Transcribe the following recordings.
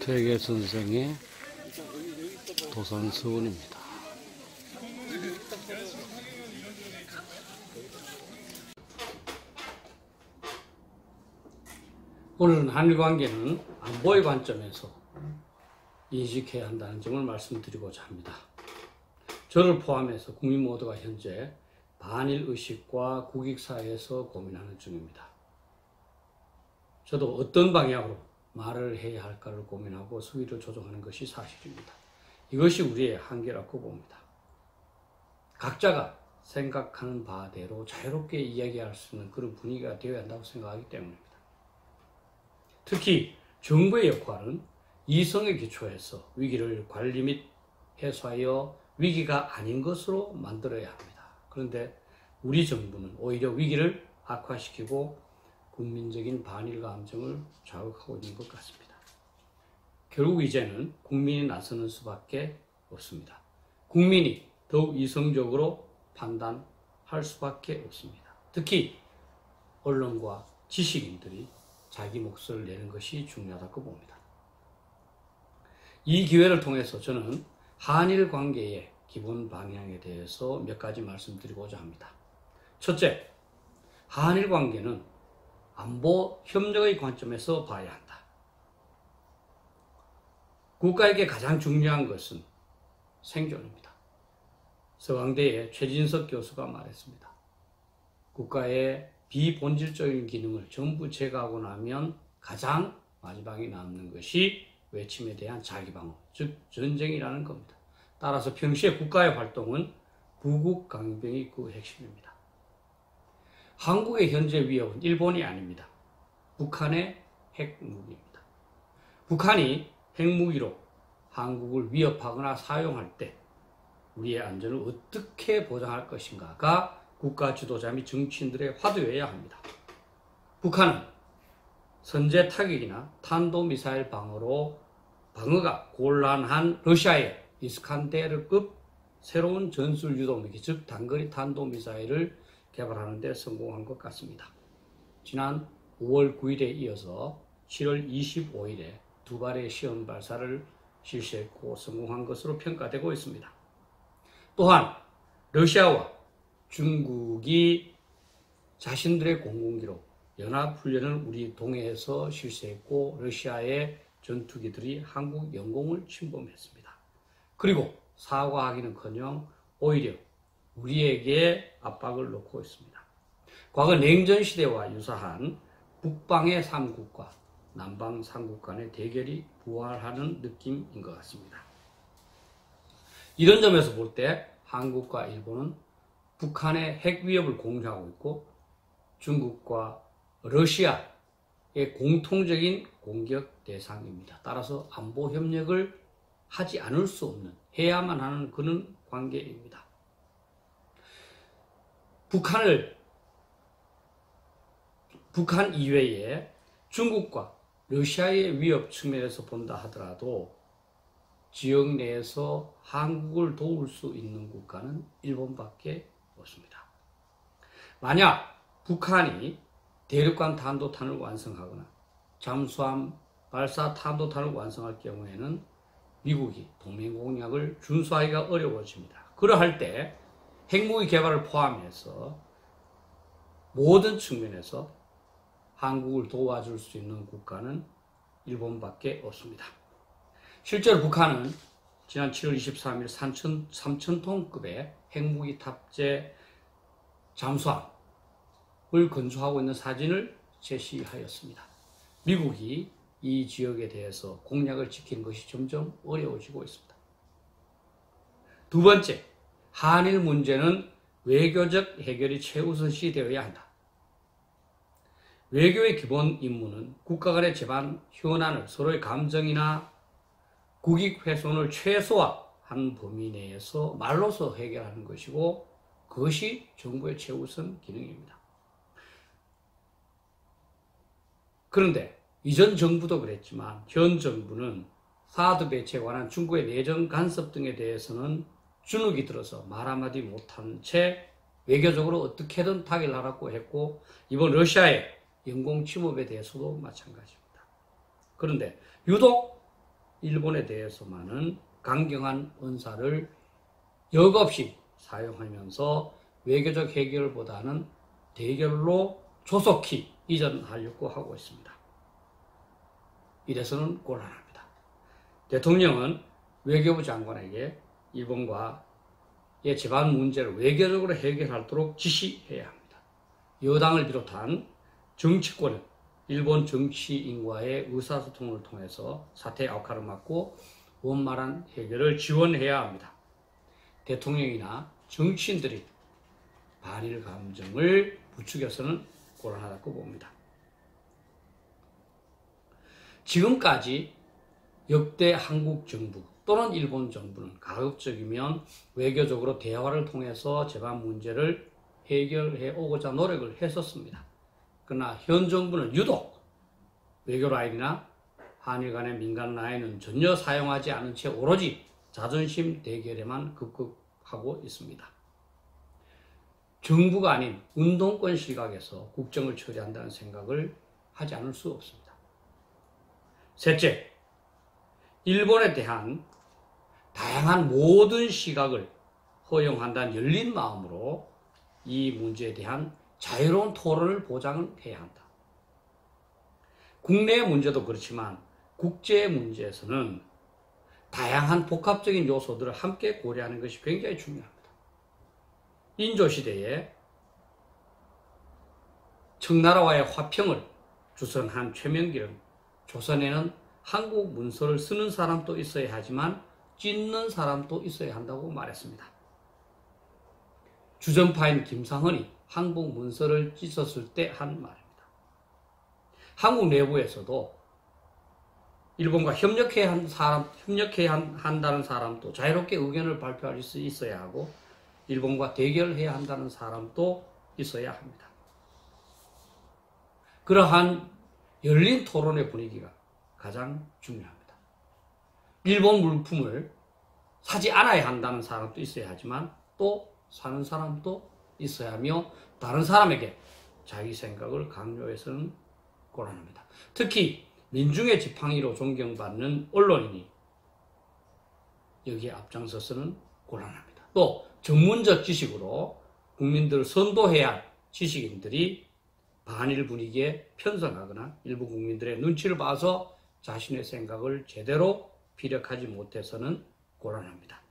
퇴계 선생의 도산서원입니다. 오늘은 한일관계는 안보의 관점에서 인식해야 한다는 점을 말씀드리고자 합니다. 저를 포함해서 국민 모두가 현재 반일 의식과 국익사회에서 고민하는 중입니다. 저도 어떤 방향으로 말을 해야 할까를 고민하고 수위를 조정하는 것이 사실입니다. 이것이 우리의 한계라고 봅니다. 각자가 생각하는 바대로 자유롭게 이야기할 수 있는 그런 분위기가 되어야 한다고 생각하기 때문입니다. 특히 정부의 역할은 이성에 기초해서 위기를 관리 및 해소하여 위기가 아닌 것으로 만들어야 합니다. 그런데 우리 정부는 오히려 위기를 악화시키고 국민적인 반일 감정을 자극하고 있는 것 같습니다. 결국 이제는 국민이 나서는 수밖에 없습니다. 국민이 더욱 이성적으로 판단할 수밖에 없습니다. 특히 언론과 지식인들이 자기 몫을 내는 것이 중요하다고 봅니다. 이 기회를 통해서 저는 한일 관계의 기본 방향에 대해서 몇 가지 말씀드리고자 합니다. 첫째, 한일 관계는 안보 협력의 관점에서 봐야 한다. 국가에게 가장 중요한 것은 생존입니다. 서강대의 최진석 교수가 말했습니다. 국가의 비본질적인 기능을 전부 제거하고 나면 가장 마지막에 남는 것이 외침에 대한 자기방어, 즉 전쟁이라는 겁니다. 따라서 평시에 국가의 활동은 부국 강병이 그 핵심입니다. 한국의 현재 위협은 일본이 아닙니다. 북한의 핵무기입니다. 북한이 핵무기로 한국을 위협하거나 사용할 때 우리의 안전을 어떻게 보장할 것인가가 국가 지도자 및 정치인들의 화두여야 합니다. 북한은 선제 타격이나 탄도미사일 방어가 곤란한 러시아의 이스칸데르급 새로운 전술 유도무기, 즉 단거리 탄도미사일을 개발하는 데 성공한 것 같습니다. 지난 5월 9일에 이어서 7월 25일에 두 발의 시험 발사를 실시했고 성공한 것으로 평가되고 있습니다. 또한 러시아와 중국이 자신들의 공군기로 연합훈련을 우리 동해에서 실시했고 러시아의 전투기들이 한국 영공을 침범했습니다. 그리고 사과하기는커녕 오히려 우리에게 압박을 놓고 있습니다. 과거 냉전시대와 유사한 북방의 3국과 남방 3국 간의 대결이 부활하는 느낌인 것 같습니다. 이런 점에서 볼 때 한국과 일본은 북한의 핵 위협을 공유하고 있고 중국과 러시아의 공통적인 공격 대상입니다. 따라서 안보 협력을 하지 않을 수 없는, 해야만 하는 그런 관계입니다. 북한 이외에 중국과 러시아의 위협 측면에서 본다 하더라도 지역 내에서 한국을 도울 수 있는 국가는 일본밖에 없습니다. 만약 북한이 대륙간 탄도탄을 완성하거나 잠수함 발사 탄도탄을 완성할 경우에는 미국이 동맹 공약을 준수하기가 어려워집니다. 그러할 때 핵무기 개발을 포함해서 모든 측면에서 한국을 도와줄 수 있는 국가는 일본밖에 없습니다. 실제로 북한은 지난 7월 23일 3,000톤급의 핵무기 탑재 잠수함을 건조하고 있는 사진을 제시하였습니다. 미국이 이 지역에 대해서 공약을 지키는 것이 점점 어려워지고 있습니다. 두 번째, 한일 문제는 외교적 해결이 최우선시 되어야 한다. 외교의 기본 임무는 국가 간의 재반 현안을 서로의 감정이나 국익 훼손을 최소화한 범위 내에서 말로서 해결하는 것이고 그것이 정부의 최우선 기능입니다. 그런데 이전 정부도 그랬지만 현 정부는 사드 배치에 관한 중국의 내정 간섭 등에 대해서는 주눅이 들어서 말 한마디 못한 채 외교적으로 어떻게든 타결하라고 했고 이번 러시아의 영공 침범에 대해서도 마찬가지입니다. 그런데 유독 일본에 대해서만은 강경한 언사를 역없이 사용하면서 외교적 해결보다는 대결로 조속히 이전하려고 하고 있습니다. 이래서는 곤란합니다. 대통령은 외교부 장관에게 일본과의 재반 문제를 외교적으로 해결하도록 지시해야 합니다. 여당을 비롯한 정치권은 일본 정치인과의 의사소통을 통해서 사태의 악화를 막고 원만한 해결을 지원해야 합니다. 대통령이나 정치인들이 반일 감정을 부추겨서는 곤란하다고 봅니다. 지금까지 역대 한국 정부 또는 일본 정부는 가급적이면 외교적으로 대화를 통해서 재반 문제를 해결해 오고자 노력을 했었습니다. 그러나 현 정부는 유독 외교 라인이나 한일 간의 민간 라인은 전혀 사용하지 않은 채 오로지 자존심 대결에만 급급하고 있습니다. 정부가 아닌 운동권 시각에서 국정을 처리한다는 생각을 하지 않을 수 없습니다. 셋째, 일본에 대한 다양한 모든 시각을 허용한다는 열린 마음으로 이 문제에 대한 자유로운 토론을 보장해야 한다. 국내 문제도 그렇지만 국제 문제에서는 다양한 복합적인 요소들을 함께 고려하는 것이 굉장히 중요합니다. 인조시대에 청나라와의 화평을 주선한 최명길은 조선에는 한국 문서를 쓰는 사람도 있어야 하지만 찢는 사람도 있어야 한다고 말했습니다. 주전파인 김상헌이 한국 문서를 찢었을 때 한 말입니다. 한국 내부에서도 일본과 협력해야 한다는 사람도 자유롭게 의견을 발표할 수 있어야 하고 일본과 대결해야 한다는 사람도 있어야 합니다. 그러한 열린 토론의 분위기가 가장 중요합니다. 일본 물품을 사지 않아야 한다는 사람도 있어야 하지만 또 사는 사람도 있어야 하며 다른 사람에게 자기 생각을 강요해서는 곤란합니다. 특히 민중의 지팡이로 존경받는 언론인이 여기에 앞장서서는 곤란합니다. 또 전문적 지식으로 국민들을 선도해야 할 지식인들이 반일 분위기에 편성하거나 일부 국민들의 눈치를 봐서 자신의 생각을 제대로 피력하지 못해서는 곤란합니다.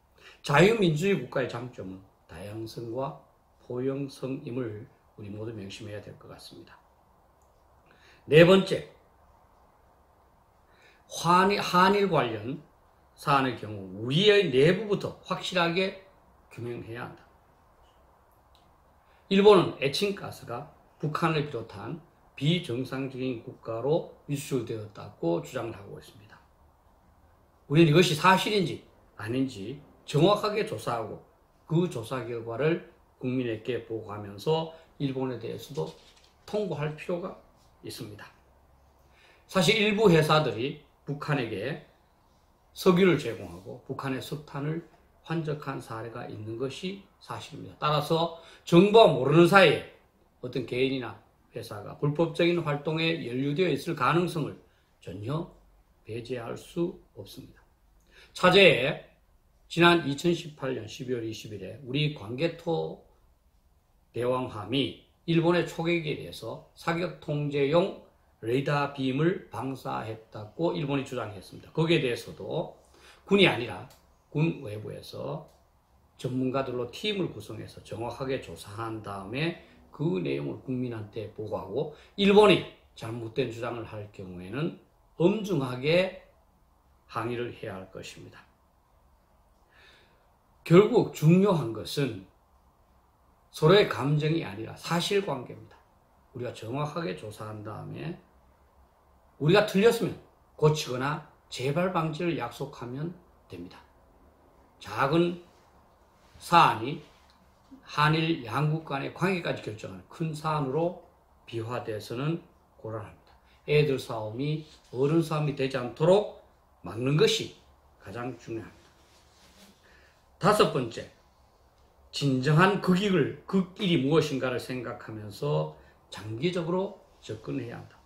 자유민주주의 국가의 장점은 다양성과 포용성임을 우리 모두 명심해야 될 것 같습니다. 네 번째, 한일 관련 사안의 경우 우리의 내부부터 확실하게 규명해야 한다. 일본은 에칭가스가 북한을 비롯한 비정상적인 국가로 유출되었다고 주장을 하고 있습니다. 우리는 이것이 사실인지 아닌지 정확하게 조사하고 그 조사 결과를 국민에게 보고하면서 일본에 대해서도 통보할 필요가 있습니다. 사실 일부 회사들이 북한에게 석유를 제공하고 북한의 석탄을 환적한 사례가 있는 것이 사실입니다. 따라서 정부가 모르는 사이에 어떤 개인이나 회사가 불법적인 활동에 연루되어 있을 가능성을 전혀 배제할 수 없습니다. 차제에 지난 2018년 12월 20일에 우리 광개토 대왕함이 일본의 초계기에 대해서 사격 통제용 레이더 빔을 방사했다고 일본이 주장했습니다. 거기에 대해서도 군이 아니라 군 외부에서 전문가들로 팀을 구성해서 정확하게 조사한 다음에 그 내용을 국민한테 보고하고 일본이 잘못된 주장을 할 경우에는 엄중하게 항의를 해야 할 것입니다. 결국 중요한 것은 서로의 감정이 아니라 사실관계입니다. 우리가 정확하게 조사한 다음에 우리가 틀렸으면 고치거나 재발 방지를 약속하면 됩니다. 작은 사안이 한일 양국 간의 관계까지 결정하는 큰 사안으로 비화돼서는 곤란합니다. 애들 싸움이 어른 싸움이 되지 않도록 막는 것이 가장 중요합니다. 다섯 번째, 진정한 극일이 무엇인가를 생각하면서 장기적으로 접근해야 한다.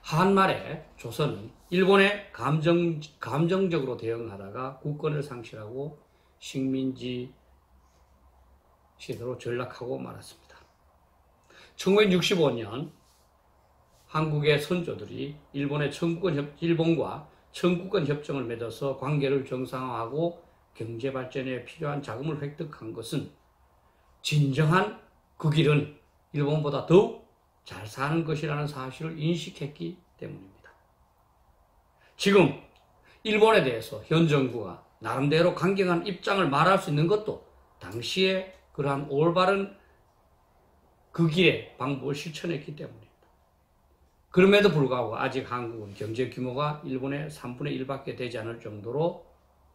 한말에 조선은 일본에 감정적으로 대응하다가 국권을 상실하고 식민지 시대로 전락하고 말았습니다. 1965년 한국의 선조들이 일본과 청구권 협정을 맺어서 관계를 정상화하고 경제 발전에 필요한 자금을 획득한 것은 진정한 그 길은 일본보다 더욱 잘 사는 것이라는 사실을 인식했기 때문입니다. 지금 일본에 대해서 현 정부가 나름대로 강경한 입장을 말할 수 있는 것도 당시에 그러한 올바른 그 길의 방법을 실천했기 때문입니다. 그럼에도 불구하고 아직 한국은 경제 규모가 일본의 3분의 1밖에 되지 않을 정도로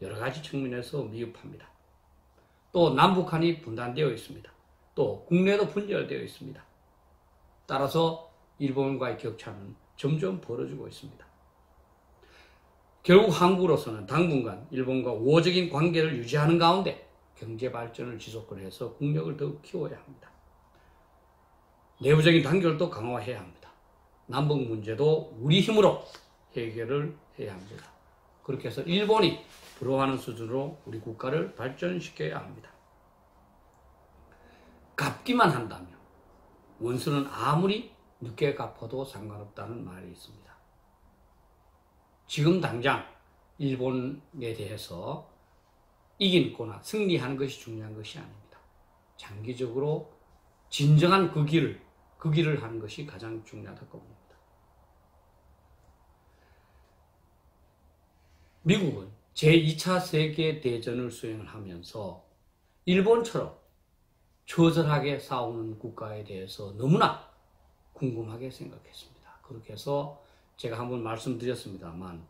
여러 가지 측면에서 미흡합니다. 또 남북한이 분단되어 있습니다. 또 국내도 분열되어 있습니다. 따라서 일본과의 격차는 점점 벌어지고 있습니다. 결국 한국으로서는 당분간 일본과 우호적인 관계를 유지하는 가운데 경제 발전을 지속해서 국력을 더욱 키워야 합니다. 내부적인 단결도 강화해야 합니다. 남북 문제도 우리 힘으로 해결을 해야 합니다. 그렇게 해서 일본이 부러워하는 수준으로 우리 국가를 발전시켜야 합니다. 갚기만 한다면 원수는 아무리 늦게 갚아도 상관없다는 말이 있습니다. 지금 당장 일본에 대해서 이기거나 승리하는 것이 중요한 것이 아닙니다. 장기적으로 진정한 그 길을 하는 것이 가장 중요하다고 봅니다. 미국은 제2차 세계대전을 수행을 하면서 일본처럼 처절하게 싸우는 국가에 대해서 너무나 궁금하게 생각했습니다. 그렇게 해서 제가 한번 말씀드렸습니다만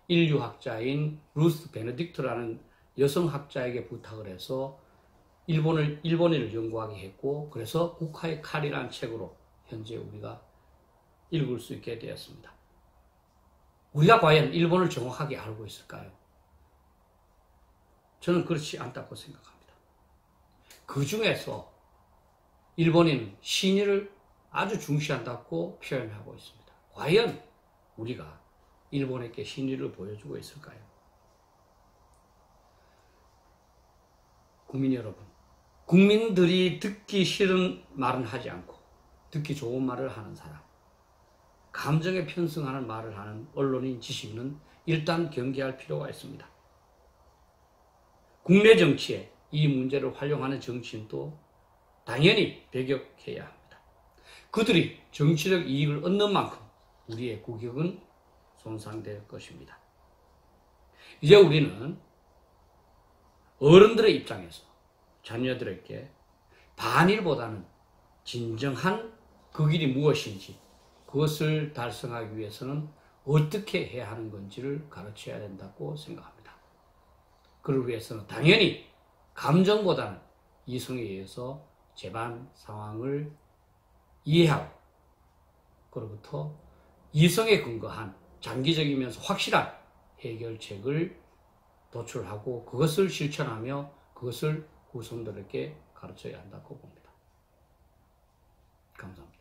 인류학자인 루스 베네딕트라는 여성학자에게 부탁을 해서 일본어를 연구하게 했고 그래서 국화의 칼이라는 책으로 현재 우리가 읽을 수 있게 되었습니다. 우리가 과연 일본을 정확하게 알고 있을까요? 저는 그렇지 않다고 생각합니다. 그 중에서 일본인은 신의를 아주 중시한다고 표현하고 있습니다. 과연 우리가 일본에게 신의를 보여주고 있을까요? 국민 여러분, 국민들이 듣기 싫은 말은 하지 않고 듣기 좋은 말을 하는 사람, 감정에 편승하는 말을 하는 언론인 지식인은 일단 경계할 필요가 있습니다. 국내 정치에 이 문제를 활용하는 정치인도 당연히 배격해야 합니다. 그들이 정치적 이익을 얻는 만큼 우리의 국격은 손상될 것입니다. 이제 우리는 어른들의 입장에서 자녀들에게 반일보다는 진정한 그 길이 무엇인지 그것을 달성하기 위해서는 어떻게 해야 하는 건지를 가르쳐야 된다고 생각합니다. 그를 위해서는 당연히 감정보다는 이성에 의해서 재반 상황을 이해하고 그로부터 이성에 근거한 장기적이면서 확실한 해결책을 도출하고 그것을 실천하며 그것을 후손들에게 가르쳐야 한다고 봅니다. 감사합니다.